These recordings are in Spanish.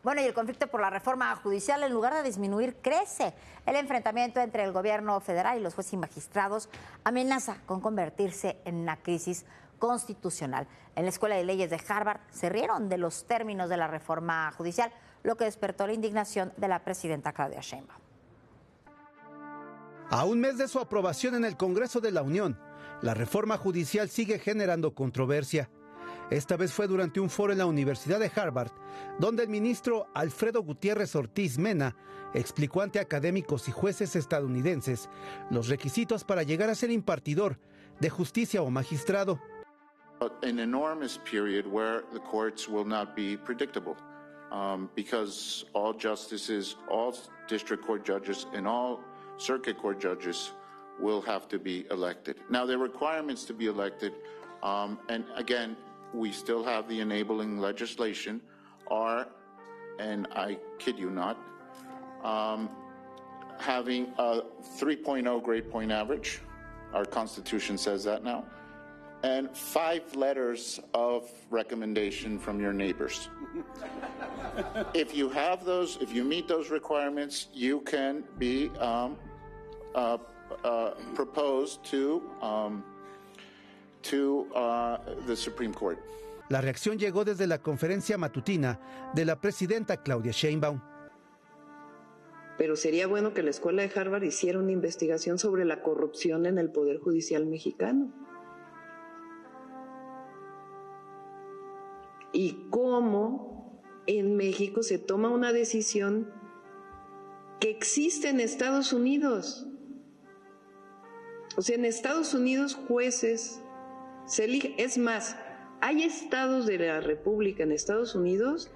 Bueno, y el conflicto por la reforma judicial, en lugar de disminuir, crece. El enfrentamiento entre el gobierno federal y los jueces y magistrados amenaza con convertirse en una crisis constitucional. En la Escuela de Leyes de Harvard se rieron de los términos de la reforma judicial, lo que despertó la indignación de la presidenta Claudia Sheinbaum. A un mes de su aprobación en el Congreso de la Unión, la reforma judicial sigue generando controversia. Esta vez fue durante un foro en la Universidad de Harvard, donde el ministro Alfredo Gutiérrez Ortiz Mena explicó ante académicos y jueces estadounidenses los requisitos para llegar a ser impartidor de justicia o magistrado. An enormous period where the courts will not be predictable, because all justices, all district court judges, and all circuit court judges will have to be elected. Now, there are requirements to be elected, and again, we still have the enabling legislation, and I kid you not, having a 3.0 grade point average. Our Constitution says that now. And 5 letters of recommendation from your neighbors. If you have those, if you meet those requirements, you can be proposed to the Supreme Court. La reacción llegó desde la conferencia matutina de la presidenta Claudia Sheinbaum. Pero sería bueno que la Escuela de Harvard hiciera una investigación sobre la corrupción en el Poder Judicial mexicano. Y cómo en México se toma una decisión que existe en Estados Unidos. O sea, en Estados Unidos jueces se eligen. Es más, hay estados de la República en Estados Unidos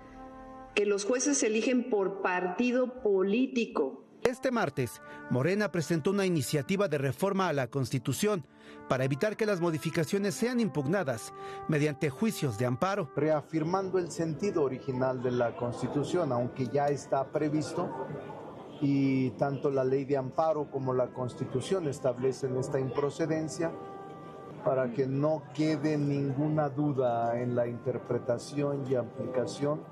que los jueces se eligen por partido político. Este martes, Morena presentó una iniciativa de reforma a la Constitución para evitar que las modificaciones sean impugnadas mediante juicios de amparo. Reafirmando el sentido original de la Constitución, aunque ya está previsto, y tanto la ley de amparo como la Constitución establecen esta improcedencia, para que no quede ninguna duda en la interpretación y aplicación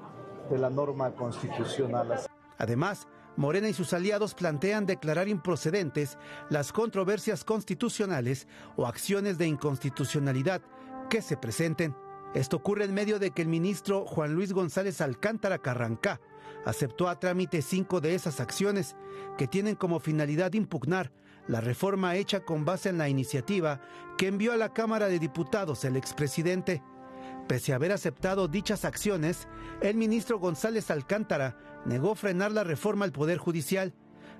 de la norma constitucional. Además, Morena y sus aliados plantean declarar improcedentes las controversias constitucionales o acciones de inconstitucionalidad que se presenten. Esto ocurre en medio de que el ministro Juan Luis González Alcántara Carrancá aceptó a trámite 5 de esas acciones que tienen como finalidad impugnar la reforma hecha con base en la iniciativa que envió a la Cámara de Diputados el expresidente. Pese a haber aceptado dichas acciones, el ministro González Alcántara negó frenar la reforma al Poder Judicial.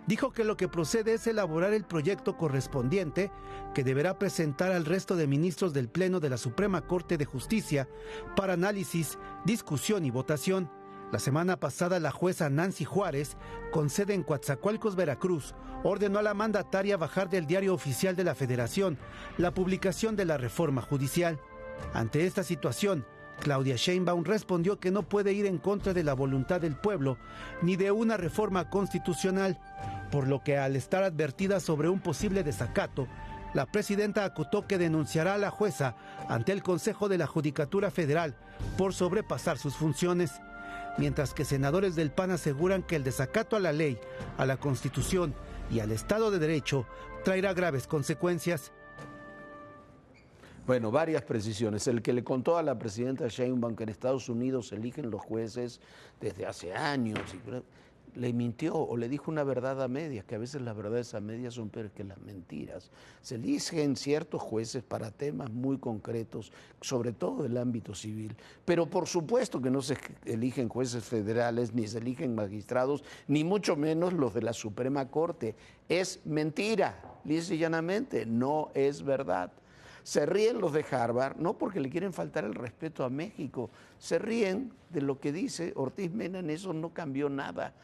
Dijo que lo que procede es elaborar el proyecto correspondiente que deberá presentar al resto de ministros del Pleno de la Suprema Corte de Justicia para análisis, discusión y votación. La semana pasada, la jueza Nancy Juárez, con sede en Coatzacoalcos, Veracruz, ordenó a la mandataria bajar del Diario Oficial de la Federación la publicación de la reforma judicial. Ante esta situación, Claudia Sheinbaum respondió que no puede ir en contra de la voluntad del pueblo ni de una reforma constitucional, por lo que al estar advertida sobre un posible desacato, la presidenta acotó que denunciará a la jueza ante el Consejo de la Judicatura Federal por sobrepasar sus funciones, mientras que senadores del PAN aseguran que el desacato a la ley, a la Constitución y al Estado de Derecho traerá graves consecuencias. Bueno, varias precisiones. El que le contó a la presidenta Sheinbaum que en Estados Unidos se eligen los jueces desde hace años, le mintió o le dijo una verdad a medias, que a veces las verdades a medias son peores que las mentiras. Se eligen ciertos jueces para temas muy concretos, sobre todo del ámbito civil, pero por supuesto que no se eligen jueces federales, ni se eligen magistrados, ni mucho menos los de la Suprema Corte. Es mentira, lisa y llanamente, no es verdad. Se ríen los de Harvard, no porque le quieren faltar el respeto a México, se ríen de lo que dice Ortiz Mena, en eso no cambió nada.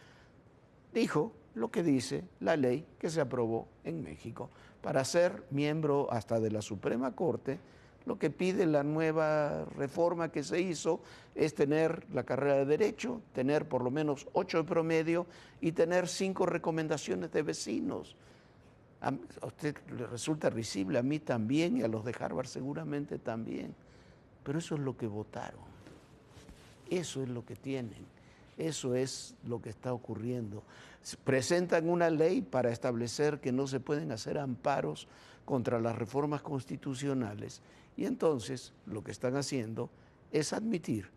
Dijo lo que dice la ley que se aprobó en México. Para ser miembro hasta de la Suprema Corte, lo que pide la nueva reforma que se hizo es tener la carrera de Derecho, tener por lo menos 8 de promedio y tener 5 recomendaciones de vecinos. A usted le resulta risible, a mí también y a los de Harvard seguramente también, pero eso es lo que votaron, eso es lo que tienen. Eso es lo que está ocurriendo. Presentan una ley para establecer que no se pueden hacer amparos contra las reformas constitucionales y entonces lo que están haciendo es admitir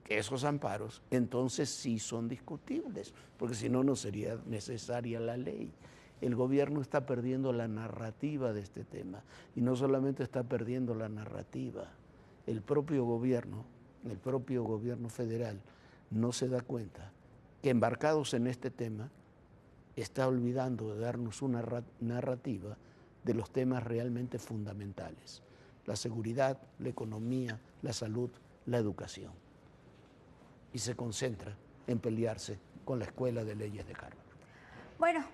que esos amparos entonces sí son discutibles, porque si no, no sería necesaria la ley. El gobierno está perdiendo la narrativa de este tema y no solamente está perdiendo la narrativa, el propio gobierno federal no se da cuenta que embarcados en este tema está olvidando de darnos una narrativa de los temas realmente fundamentales: la seguridad, la economía, la salud, la educación. Y se concentra en pelearse con la Escuela de Leyes de Harvard. Bueno,